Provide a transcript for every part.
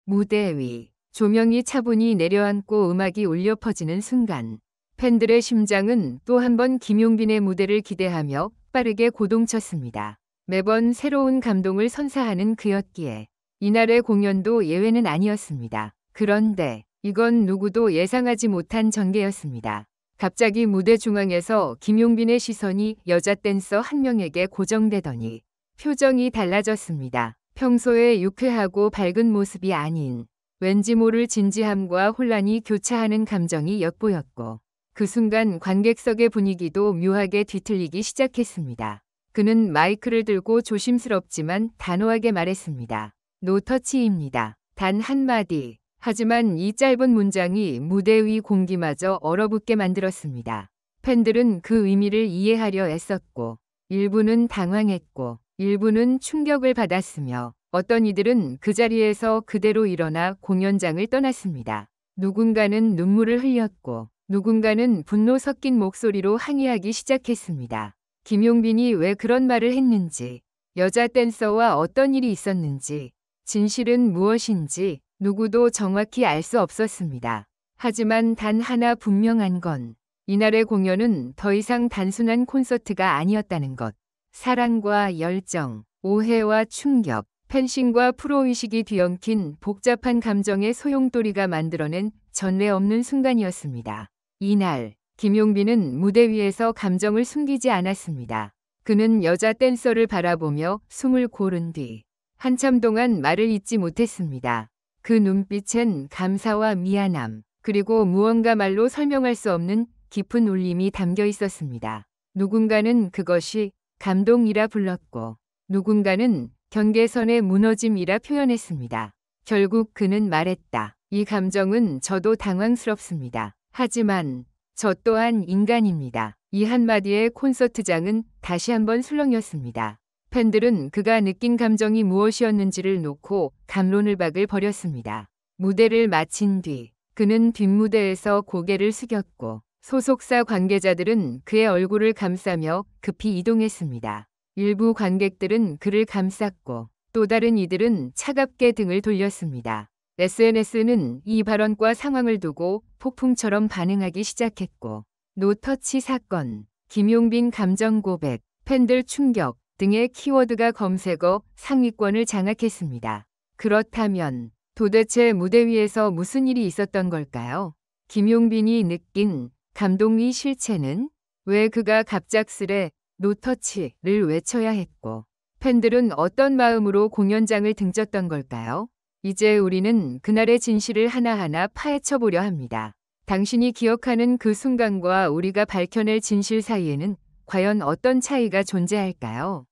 무대 위 조명이 차분히 내려앉고 음악이 울려 퍼지는 순간 팬들의 심장은 또 한 번 김용빈의 무대를 기대하며 빠르게 고동쳤습니다. 매번 새로운 감동을 선사하는 그였기에 이날의 공연도 예외는 아니었습니다. 그런데 이건 누구도 예상하지 못한 전개였습니다. 갑자기 무대 중앙에서 김용빈의 시선이 여자 댄서 한 명에게 고정되더니 표정이 달라졌습니다. 평소에 유쾌하고 밝은 모습이 아닌 왠지 모를 진지함과 혼란이 교차하는 감정이 엿보였고 그 순간 관객석의 분위기도 묘하게 뒤틀리기 시작했습니다. 그는 마이크를 들고 조심스럽지만 단호하게 말했습니다. 노터치입니다. 단 한마디. 하지만 이 짧은 문장이 무대 위 공기마저 얼어붙게 만들었습니다. 팬들은 그 의미를 이해하려 애썼고 일부는 당황했고 일부는 충격을 받았으며 어떤 이들은 그 자리에서 그대로 일어나 공연장을 떠났습니다. 누군가는 눈물을 흘렸고 누군가는 분노 섞인 목소리로 항의하기 시작했습니다. 김용빈이 왜 그런 말을 했는지, 여자 댄서와 어떤 일이 있었는지, 진실은 무엇인지 누구도 정확히 알 수 없었습니다. 하지만 단 하나 분명한 건 이날의 공연은 더 이상 단순한 콘서트가 아니었다는 것. 사랑과 열정, 오해와 충격, 팬심과 프로의식이 뒤엉킨 복잡한 감정의 소용돌이가 만들어낸 전례 없는 순간이었습니다. 이날 김용빈은 무대 위에서 감정을 숨기지 않았습니다. 그는 여자 댄서를 바라보며 숨을 고른 뒤 한참 동안 말을 잇지 못했습니다. 그 눈빛엔 감사와 미안함, 그리고 무언가 말로 설명할 수 없는 깊은 울림이 담겨 있었습니다. 누군가는 그것이 감동이라 불렀고 누군가는 경계선의 무너짐이라 표현했습니다. 결국 그는 말했다. 이 감정은 저도 당황스럽습니다. 하지만 저 또한 인간입니다. 이 한마디에 콘서트장은 다시 한번 술렁였습니다. 팬들은 그가 느낀 감정이 무엇이었는지를 놓고 갑론을 박을 벌였습니다. 무대를 마친 뒤 그는 뒷무대에서 고개를 숙였고 소속사 관계자들은 그의 얼굴을 감싸며 급히 이동했습니다. 일부 관객들은 그를 감쌌고 또 다른 이들은 차갑게 등을 돌렸습니다. SNS는 이 발언과 상황을 두고 폭풍처럼 반응하기 시작했고 노터치 사건, 김용빈 감정 고백, 팬들 충격 등의 키워드가 검색어 상위권을 장악했습니다. 그렇다면 도대체 무대 위에서 무슨 일이 있었던 걸까요? 김용빈이 느낀 감동의 실체는 왜 그가 갑작스레 노터치를 외쳐야 했고 팬들은 어떤 마음으로 공연장을 등졌던 걸까요? 이제 우리는 그날의 진실을 하나하나 파헤쳐 보려 합니다. 당신이 기억하는 그 순간과 우리가 밝혀낼 진실 사이에는 과연 어떤 차이가 존재할까요?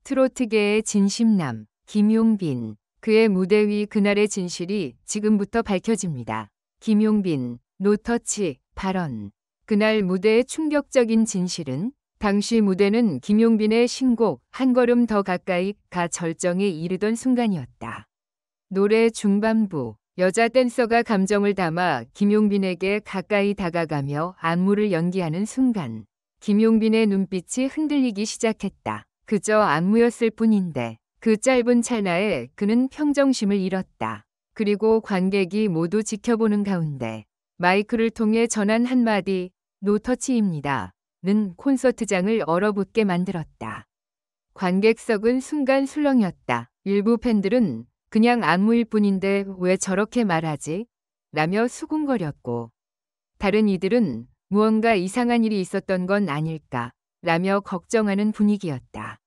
트로트계의 진심남, 김용빈. 그의 무대 위 그날의 진실이 지금부터 밝혀집니다. 김용빈, 노터치, 발언. 그날 무대의 충격적인 진실은 당시 무대는 김용빈의 신곡 한 걸음 더 가까이 가 절정에 이르던 순간이었다. 노래 중반부, 여자 댄서가 감정을 담아 김용빈에게 가까이 다가가며 안무를 연기하는 순간 김용빈의 눈빛이 흔들리기 시작했다. 그저 안무였을 뿐인데 그 짧은 찰나에 그는 평정심을 잃었다. 그리고 관객이 모두 지켜보는 가운데 마이크를 통해 전한 한마디 노터치입니다. 는 콘서트장을 얼어붙게 만들었다. 관객석은 순간 술렁였다. 일부 팬들은 그냥 안무일 뿐인데 왜 저렇게 말하지? 라며 수군거렸고 다른 이들은 무언가 이상한 일이 있었던 건 아닐까? 라며 걱정하는 분위기였다.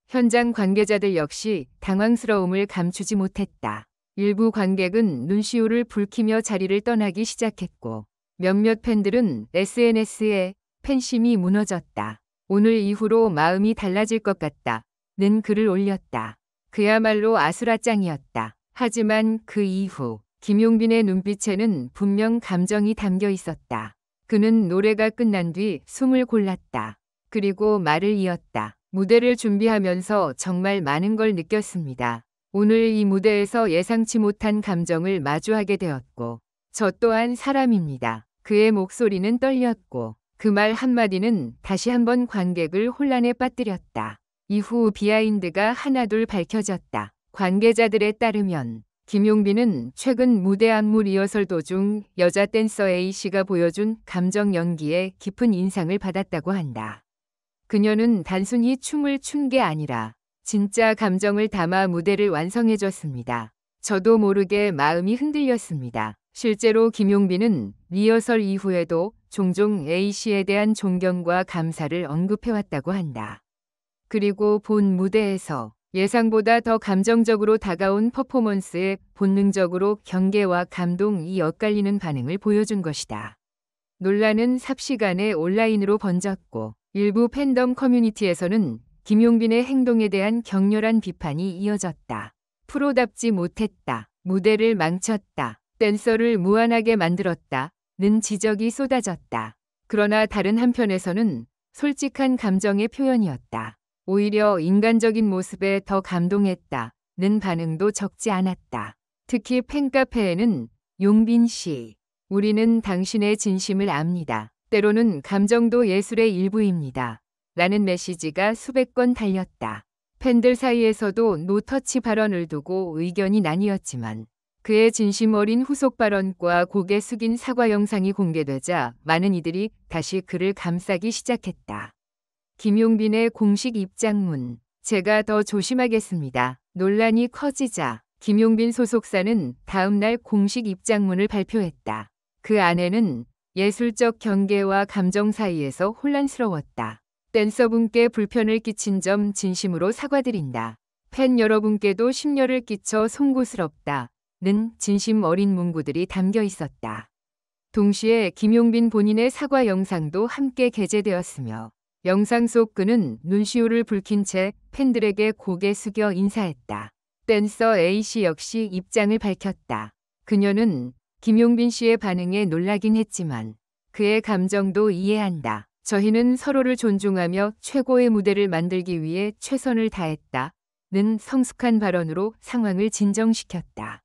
현장 관계자들 역시 당황스러움을 감추지 못했다. 일부 관객은 눈시울을 붉히며 자리를 떠나기 시작했고 몇몇 팬들은 SNS에 팬심이 무너졌다. 오늘 이후로 마음이 달라질 것 같다. 는 글을 올렸다. 그야말로 아수라장이었다. 하지만 그 이후 김용빈의 눈빛에는 분명 감정이 담겨 있었다. 그는 노래가 끝난 뒤 숨을 골랐다. 그리고 말을 이었다. 무대를 준비하면서 정말 많은 걸 느꼈습니다. 오늘 이 무대에서 예상치 못한 감정을 마주하게 되었고 저 또한 사람입니다. 그의 목소리는 떨렸고 그 말 한마디는 다시 한번 관객을 혼란에 빠뜨렸다. 이후 비하인드가 하나둘 밝혀졌다. 관계자들에 따르면 김용빈은 최근 무대 안무 리허설 도중 여자 댄서 A씨가 보여준 감정 연기에 깊은 인상을 받았다고 한다. 그녀는 단순히 춤을 춘 게 아니라 진짜 감정을 담아 무대를 완성해줬습니다. 저도 모르게 마음이 흔들렸습니다. 실제로 김용빈은 리허설 이후에도 종종 A씨에 대한 존경과 감사를 언급해왔다고 한다. 그리고 본 무대에서 예상보다 더 감정적으로 다가온 퍼포먼스에 본능적으로 경계와 감동이 엇갈리는 반응을 보여준 것이다. 논란은 삽시간에 온라인으로 번졌고 일부 팬덤 커뮤니티에서는 김용빈의 행동에 대한 격렬한 비판이 이어졌다. 프로답지 못했다. 무대를 망쳤다. 댄서를 무안하게 만들었다는 지적이 쏟아졌다. 그러나 다른 한편에서는 솔직한 감정의 표현이었다. 오히려 인간적인 모습에 더 감동했다는 반응도 적지 않았다. 특히 팬카페에는 용빈 씨, 우리는 당신의 진심을 압니다. 때로는 감정도 예술의 일부입니다. 라는 메시지가 수백 건 달렸다. 팬들 사이에서도 노터치 발언을 두고 의견이 나뉘었지만 그의 진심 어린 후속 발언과 고개 숙인 사과 영상이 공개되자 많은 이들이 다시 그를 감싸기 시작했다. 김용빈의 공식 입장문. 제가 더 조심하겠습니다. 논란이 커지자 김용빈 소속사는 다음 날 공식 입장문을 발표했다. 그 안에는 예술적 경계와 감정 사이에서 혼란스러웠다. 댄서분께 불편을 끼친 점 진심으로 사과드린다. 팬 여러분께도 심려를 끼쳐 송구스럽다. 는 진심 어린 문구들이 담겨 있었다. 동시에 김용빈 본인의 사과 영상도 함께 게재되었으며 영상 속 그는 눈시울을 붉힌 채 팬들에게 고개 숙여 인사했다. 댄서 A씨 역시 입장을 밝혔다. 그녀는 김용빈 씨의 반응에 놀라긴 했지만 그의 감정도 이해한다. 저희는 서로를 존중하며 최고의 무대를 만들기 위해 최선을 다했다. 는 성숙한 발언으로 상황을 진정시켰다.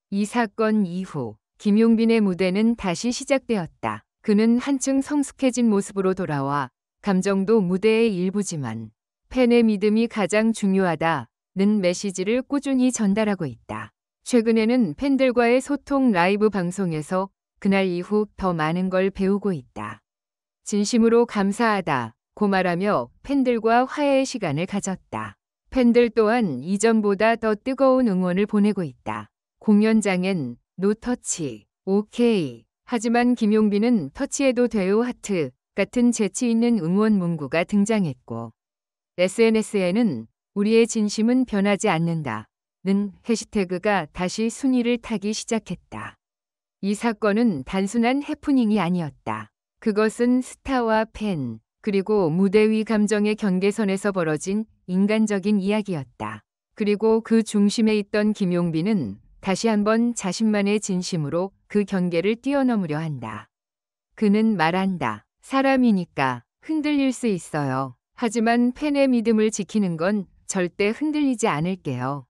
이 사건 이후 김용빈의 무대는 다시 시작되었다. 그는 한층 성숙해진 모습으로 돌아와 감정도 무대의 일부지만 팬의 믿음이 가장 중요하다는 메시지를 꾸준히 전달하고 있다. 최근에는 팬들과의 소통 라이브 방송에서 그날 이후 더 많은 걸 배우고 있다. 진심으로 감사하다고 말하며 팬들과 화해의 시간을 가졌다. 팬들 또한 이전보다 더 뜨거운 응원을 보내고 있다. 공연장엔 노터치, 오케이. 하지만 김용빈은 터치해도 돼요 하트 같은 재치 있는 응원 문구가 등장했고 SNS에는 우리의 진심은 변하지 않는다. 는 해시태그가 다시 순위를 타기 시작했다. 이 사건은 단순한 해프닝이 아니었다. 그것은 스타와 팬, 그리고 무대 위 감정의 경계선에서 벌어진 인간적인 이야기였다. 그리고 그 중심에 있던 김용빈은 다시 한번 자신만의 진심으로 그 경계를 뛰어넘으려 한다. 그는 말한다. 사람이니까 흔들릴 수 있어요. 하지만 팬의 믿음을 지키는 건 절대 흔들리지 않을게요.